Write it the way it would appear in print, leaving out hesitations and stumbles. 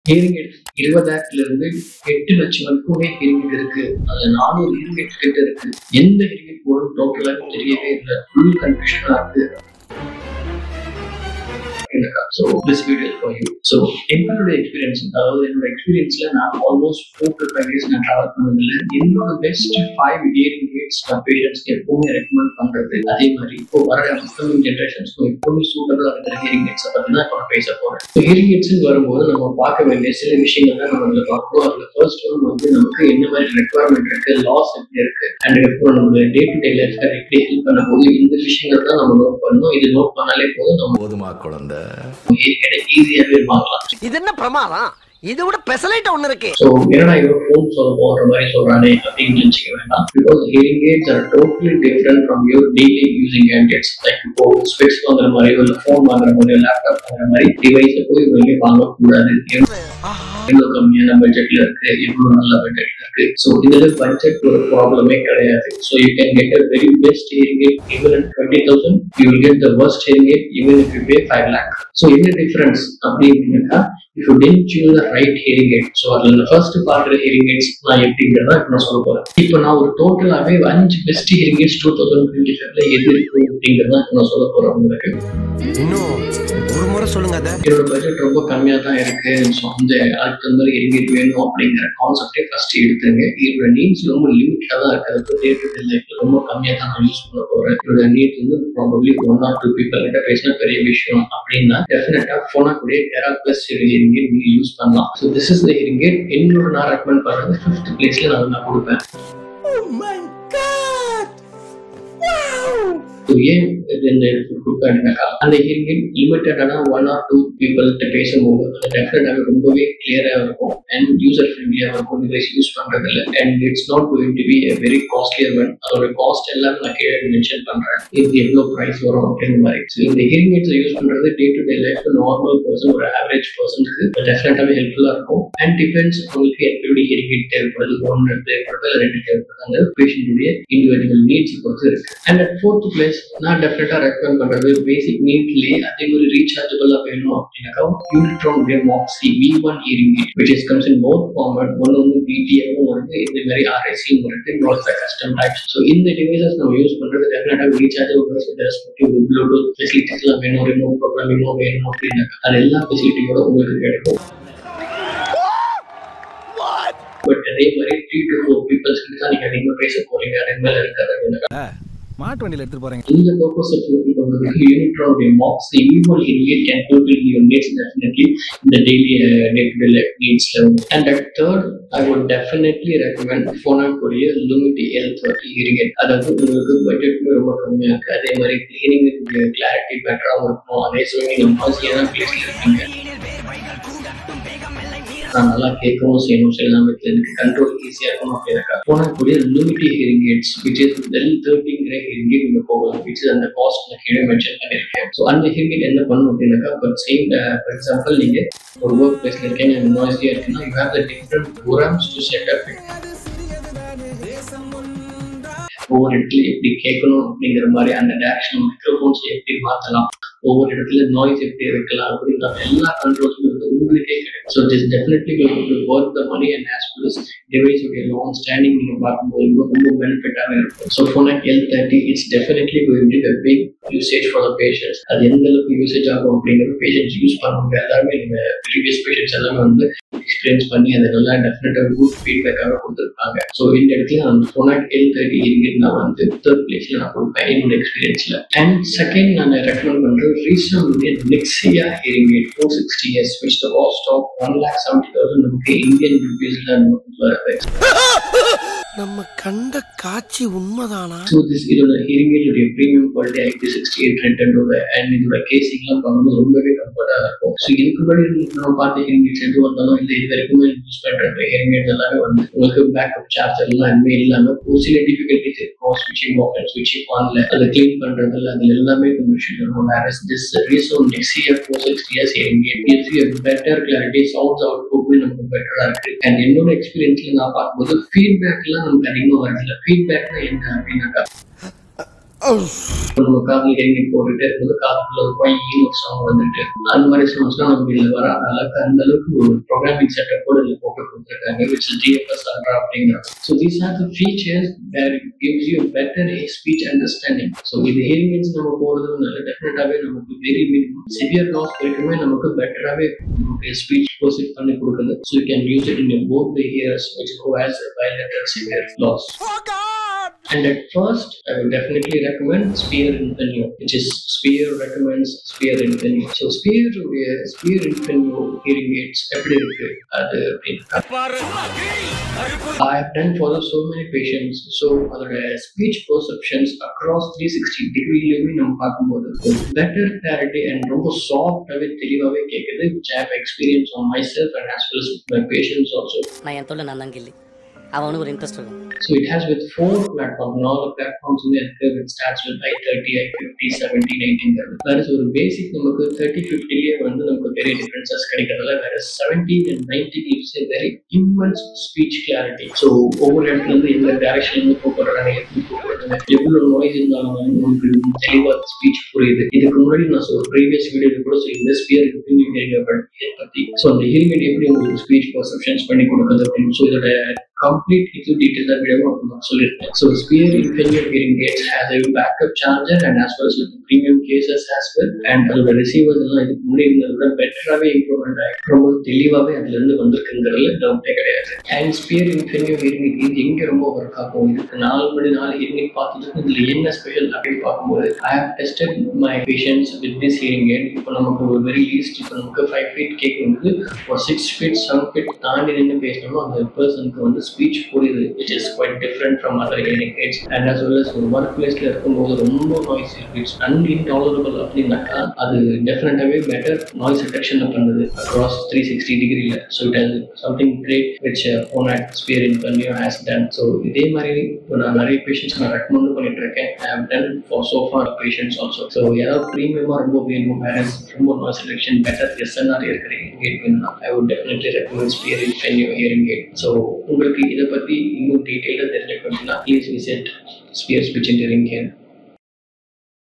Hearing AIDS 20,000ல இருந்து 8 லட்சம் வரைக்குமே ஹியரிங் எய்ட் இருக்கு. அதுல 400 ஹியரிங் எய்ட் கிட்ட இருக்கு. எந்த ஹியரிங் எய்ட் போடும் டோட்டலா தெரியவே இல்லை. ஃபுல் கன்ஃபியூஷனா இருக்கு. So this video is for you. So என்னோட எக்ஸ்பீரியன்ஸ், அதாவது என்னோட எக்ஸ்பீரியன்ஸ்ல நான் ஆல்மோஸ்ட் 4 to 5 years நான் டிராவல் பண்ணதில்லை. என்னோட பெஸ்ட் 5 ஹியரிங் எய்ட்ஸ் நான் பேஷண்ட்ஸ்க்கு எப்பவுமே ரெக்கமெண்ட் பண்றது. அதே மாதிரி இப்போ வர அப்கமிங் ஜென்ரேஷன்ஸ்க்கு எப்பவுமே சூட்டபிளா இருக்கிற ஹியரிங் எய்ட்ஸை பத்தி தான் இப்போ நான் பேச போறேன். ஹியரிங் எய்ட்ஸ் வரும்போது நம்ம பார்க்க வேண்டிய சில விஷயங்கள் தான் நம்ம பார்க்கணும். அதுல ஃபர்ஸ்ட் ஒன் வந்து நமக்கு என்ன மாதிரி ரெக்குவயர்மெண்ட் இருக்கு, லாஸ் எப்படி இருக்கு, அண்ட் அப்புறம் நம்ம டே டு டே லைஃப்ல எப்படி ஹெல்ப் பண்ண போது இந்த விஷயங்கள் தான் நம்ம நோட் பண்ணணும். இது நோட் பண்ணாலே போதும், நம்ம போதுமா குழந்தை ஈஸியாவே வாங்கலாம். இது என்ன பிரமாதம், இது விட ஸ்பெஷலைட் ஒன்னு இருக்கு. சோ என்னடா இவ ஃபோன் சொல்ல போற மாதிரி சொல்றானே அப்படின்னு நினைச்சுக்க வேண்டாம். Because hearing AIDS are totally different from your daily using gadgets. Like இப்போ ஸ்பெக்ஸ் வாங்குற மாதிரி, இல்ல ஃபோன் வாங்குற மாதிரி, லேப்டாப் வாங்குற மாதிரி டிவைஸை போய் வெளியே வாங்கக்கூடாது. எவ்வளவு கம்மியான பட்ஜெட்ல இருக்கு, எவ்வளவு நல்ல பட்ஜெட்ல இருக்கு. ஸோ இதுல பட்ஜெட் ஒரு ப்ராப்ளமே கிடையாது. So you can get a very best hearing aid even at 20,000. You will get the worst hearing aid even if you pay 5 lakh. So என்ன டிஃபரன்ஸ் அப்படின்னா, if you didn't choose the right hearing aid. So அதுல first பார்க்குற hearing AIDS நான் எப்படிங்கிறதா இப்போ நான் சொல்ல போறேன். இப்போ நான் ஒரு டோட்டலாவே 5 பெஸ்ட் ஹியரிங் எய்ட்ஸ் 2025ல எது இருக்கு அப்படிங்கிறதா நான் சொல்ல போறேன் உங்களுக்கு. இன்னும் ஒரு முறை சொல்லுங்க. என்னோட பட்ஜெட் ரொம்ப கம்மியா தான் இருக்கு. ஸோ அந்த அதுக்கு மாதிரி ஹியரிங் எய்ட் வேணும் அப்படிங்கிற கான்செப்டே ஃபர்ஸ்ட் எடுத்துங்க. இதோட நீட்ஸ் ரொம்ப லிமிட்டா தான் இருக்கு. டே டு டே லைஃப்ல ரொம்ப கம்மியா தான் நான் யூஸ் பண்ண போறேன். இதோட நீட் வந்து ப்ராபப்லி 1 or 2 people கிட்ட பேசினா பெரிய விஷயம் அப்படின்னா டெஃபினட்டா போனா கூட டெரா பிளஸ் ஹியரிங் எய்ட் நீங்க யூஸ் பண்ணலாம். So this is the hearing aid. என்னோட நான் ரெக்கமெண்ட் பண்றது 5th பிளேஸ்ல நான் கொடுப்பேன். ஏன் அந்த ஹியரிங் எய்ட் லிமிட்டடான 1 or 2 people பேசும்போது அது டெஃபினட்டாக ரொம்பவே கிளியரா இருக்கும் அண்ட் யூசர் ஃப்ரெண்ட்லியா இருக்கும். டிவைஸ் யூஸ் பண்றதுல and it's not going to be a very costlier one. அதோட காஸ்ட் எல்லாம் நான் கீழே மென்ஷன் பண்றேன். இது எவ்வளவு பிரைஸ் வரும் அப்படிங்கிற மாதிரி. ஸோ இந்த ஹியரிங் எய்ட்ஸ் யூஸ் பண்றது day to day life normal person, ஒரு ஆவரேஜ் பர்சனுக்கு டெஃபினட்டாவே ஹெல்ப்ஃபுல்லா இருக்கும். அண்ட் டிபெண்ட்ஸ் உங்களுக்கு எப்படி ஹியரிங் எய்ட் தேவைப்படுது, 1 தேவைப்படுது, 2 தேவைப்படுது, பேஷண்ட்டுடைய இண்டிவிஜுவல் நீட்ஸ் பொறுத்து இருக்கு. அண்ட் அட் 4th பிளேஸ் நான் டெஃபினட்டா ரெக்கமெண்ட் பண்றது பேசிக் நீட்லயே அதே மாதிரி ரீசார்ஜபிளா வேணும் அப்படின்னாக்கா Unitron Moxi V1 hearing aid which is comes in both format. ஒன்னு வந்து BTM வருது, இந்த மாதிரி RIC வருது, not the custom types. So இந்த டிவைசஸ் நம்ம யூஸ் பண்றது டெஃபினட்டா ரீசார்ஜபிள் ப்ளூடூத் ஃபெசிலிட்டிஸ் எல்லாம் வேணும், ரிமோட் ப்ரோக்ராமிங் வேணும் அப்படின்னாக்கா அது எல்லா ஃபெசிலிட்டியோட உங்களுக்கு கிடைக்கும். பட் அதே மாதிரி 3 to 4 people கிட்ட தான் நீங்க அதிகமா பேச போறீங்க. அதே மாதிரி இருக்காது மாட்டு வண்டியில எடுத்து போறீங்க. இந்த purpose Unitron Moxi V1 hearing aid can fulfill your needs definitely in the daily day-to-day life needs level. And at third, I would definitely recommend Phonak Lumity L30 hearing aid. அதாவது உங்களுக்கு பட்ஜெட் ரொம்ப கம்மியா இருக்கு, அதே மாதிரி hearing clarity பெட்டராகவும் இருக்கும், அதே சமயம் நாய்ஸியான பிளேஸ்ல இருக்கீங்க, நல்லா கேட்கவும் செய்யணும், எல்லாமே எனக்கு கண்ட்ரோல் ஈஸியா இருக்கும் அப்படின்னாக்கா போனக்கூடிய Lumity hearing aids which is L30ங்கிற ஹியரிங் எய்ட் நீங்க போகலாம். which is அந்த காஸ்ட் நான் கீழே மென்ஷன் பண்ணிருக்கேன். ஸோ அந்த ஹியரிங் எய்ட் என்ன பண்ணும் அப்படின்னாக்கா பட் சேம் ஃபார் எக்ஸாம்பிள் நீங்க ஒரு ஒர்க் பிளேஸ்ல இருக்கீங்க, நாய்ஸியா இருக்குன்னா you have the different programs to set up ஒவ்வொரு இடத்துல எப்படி கேட்கணும் அப்படிங்கிற மாதிரி அந்த டைரக்ஷன் மைக்ரோஃபோன்ஸ் எப்படி மாற்றலாம், ஒவ்வொரு இடத்துல நாய்ஸ் எப்படி வைக்கலாம் அப்படின்ற எல்லா கண்ட்ரோல்ஸும் உங்களுக்கே கிடைக்கும். So this definitely worth the money and as well as device உடைய லாங் ஸ்டாண்டிங் நீங்க பார்க்கும்போது ரொம்ப பெனிஃபிட்டாகவே இருக்கும். So Phonak L30 it's definitely going to be a big usage for the patients. அது எந்த அளவுக்கு யூசேஜ் ஆகும் அப்படிங்கிறது பேஷண்ட்ஸ் யூஸ் பண்ணுவாங்க. எல்லாருமே நம்ம ப்ரீவியஸ் பேஷண்ட்ஸ் எல்லாமே வந்து எக்ஸ்பீரியன்ஸ் பண்ணி அதை நல்லா டெஃபினட்டாக குட் ஃபீட்பேக்காக கொடுத்துருப்பாங்க. ஸோ இந்த இடத்துல அந்த Phonak L30 ஹியரிங் நான் வந்து 3rd பிளேஸ்ல நான் கொடுப்பேன் என்னோட எக்ஸ்பீரியன்ஸ்ல. அண்ட் செகண்ட் நான் ரெக்கமெண்ட் பண்றது recently Nexia hearing aid 460S which the cost of 1,70,000 நமக்கு இந்தியன் ருபீஸ்ல வருது. நம்ம கண்ட காட்சி உண்மைதானா? ஸோ திஸ் இதோட hearing aid premium quality IP68 ரெண்டோட அண்ட் இதோட கேசிங்லாம் பார்க்கும்போது ரொம்பவே கம்ஃபர்டாக இருக்கும். ஸோ இதுக்கு முன்னாடி நம்ம பார்த்த ஹியரிங் எய்ட்ஸ் எது வந்தாலும் இல்லை இது வரைக்குமே யூஸ் பண்ணுற ஹியரிங் எய்ட்ஸ் எல்லாமே வந்து உங்களுக்கு பேக்கப் சார்ஜர் எல்லாமே இல்லாமல் ஒரு சில டிஃபிகல்ட்டிஸ் இருக்கும். ஸ்விட்சிங் ஆஃப் அண்ட் ஸ்விட்சிங் ஆன்ல அதை கிளீன் பண்றதுல அதுல எல்லாமே கொஞ்சம் இஷ்யூஸ் இருக்கும். Whereas this reason Nexia 460S hearing aid gives you a better clarity, sounds output நமக்கு பெட்டரா இருக்கு. அண்ட் என்னோட எக்ஸ்பீரியன்ஸ்ல நான் பார்க்கும்போது ஃபீட்பேக்லாம் நமக்கு அதிகமாக வரதில்லை. ஃபீட்பேக்னா என்ன அப்படின்னாக்கா நம்ம காதல் ஹியரிங் போட்டுட்டு இருக்கும்போது காதுக்குள்ள ஒரு கொய்ன்னு ஒரு சவுண்ட் வந்துட்டு அந்த மாதிரி சவுண்ட்ஸ்லாம் நமக்கு இதில் வராத அளவுக்கு அந்த அளவுக்கு ஒரு ப்ரோக்ராமிங் செட்டப் கூட இதில் போட்டு கொடுத்துருக்காங்க which is DFS Ultra அப்படிங்கிறாங்க. So these are the features that gives you a better speech understanding. So இது ஹியரிங் எய்ட்ஸ் நம்ம போடுறதுனால டெஃபினட்டாகவே நமக்கு வெரி மினிமம் சிவியர் லாஸ் வரைக்குமே நமக்கு பெட்டராகவே நமக்கு ஸ்பீச் ப்ரோசஸ் பண்ணி கொடுக்குது. So you can use it in both the ears which who has a bilateral severe loss. And at first, I would definitely recommend Spear Infinio, which is Spear recommends Spear Infinio. So Spear Infinio hearing aids every day. I have done for so many patients. So speech perceptions across 360 degree better clarity and soft which I have experienced on myself and as well as my patients also. So it has with 4 platforms, and all the platforms in there, it starts with I30, I50, 17, 18. That is a basic number 30, 50 very differences. Whereas 17 and 90 gives a very immense speech clarity. So overhead in the direction noise in the speech previous video in this Spear so the hearing aid speech perceptions so that complete details that we have. So Spear Infinio hearing aids has a backup charger and as well as with the premium cases as well, and the receivers better improvement from delivery and and Spear Infinio hearing aid work special I have tested my patients with this hearing aid very least 5 feet cake or 6 feet 7 feet the person speech which is quite different from other hearing aids, and as well as workplace noisy, it's intolerable definitely better noise reduction across 360 degree. So it has something great which Phonak Spear Infinio has done. So patients recommend I have done it for so far patients also. So premium or noise reduction better SNR I would definitely recommend Spear Infinio hearing aid. So இதை பத்தி இன்னும் டீடைலா தெரிஞ்சுக்கணும்னா please visit Sphere Speech and Hearing care.